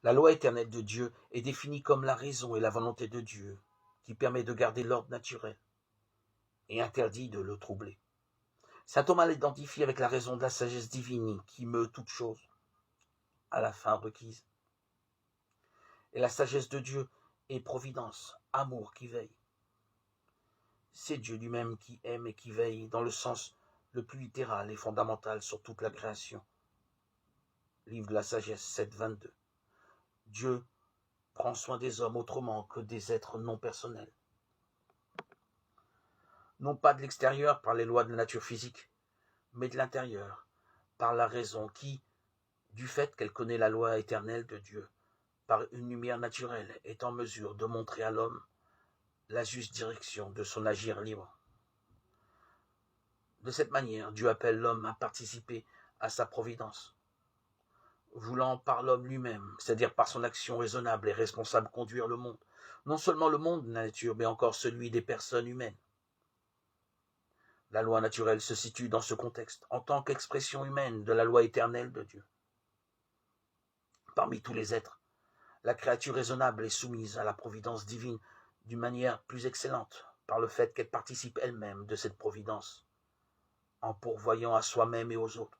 La loi éternelle de Dieu est définie comme la raison et la volonté de Dieu qui permet de garder l'ordre naturel et interdit de le troubler. Saint Thomas l'identifie avec la raison de la sagesse divine qui meut toute chose à la fin requise. Et la sagesse de Dieu est providence, amour qui veille. C'est Dieu lui-même qui aime et qui veille dans le sens le plus littéral et fondamental sur toute la création. Livre de la sagesse 7.22. Dieu prend soin des hommes autrement que des êtres non personnels. Non pas de l'extérieur par les lois de la nature physique, mais de l'intérieur par la raison qui, du fait qu'elle connaît la loi éternelle de Dieu, par une lumière naturelle, est en mesure de montrer à l'homme la juste direction de son agir libre. De cette manière, Dieu appelle l'homme à participer à sa providence, voulant par l'homme lui-même, c'est-à-dire par son action raisonnable et responsable, conduire le monde, non seulement le monde de la nature, mais encore celui des personnes humaines. La loi naturelle se situe dans ce contexte, en tant qu'expression humaine de la loi éternelle de Dieu. Parmi tous les êtres, la créature raisonnable est soumise à la providence divine d'une manière plus excellente, par le fait qu'elle participe elle-même de cette providence, en pourvoyant à soi-même et aux autres.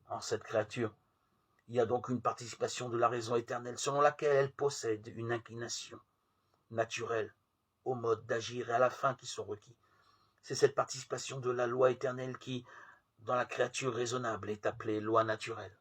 En cette créature, il y a donc une participation de la raison éternelle, selon laquelle elle possède une inclination naturelle au mode d'agir et à la fin qui sont requis. C'est cette participation de la loi éternelle qui, dans la créature raisonnable, est appelée loi naturelle.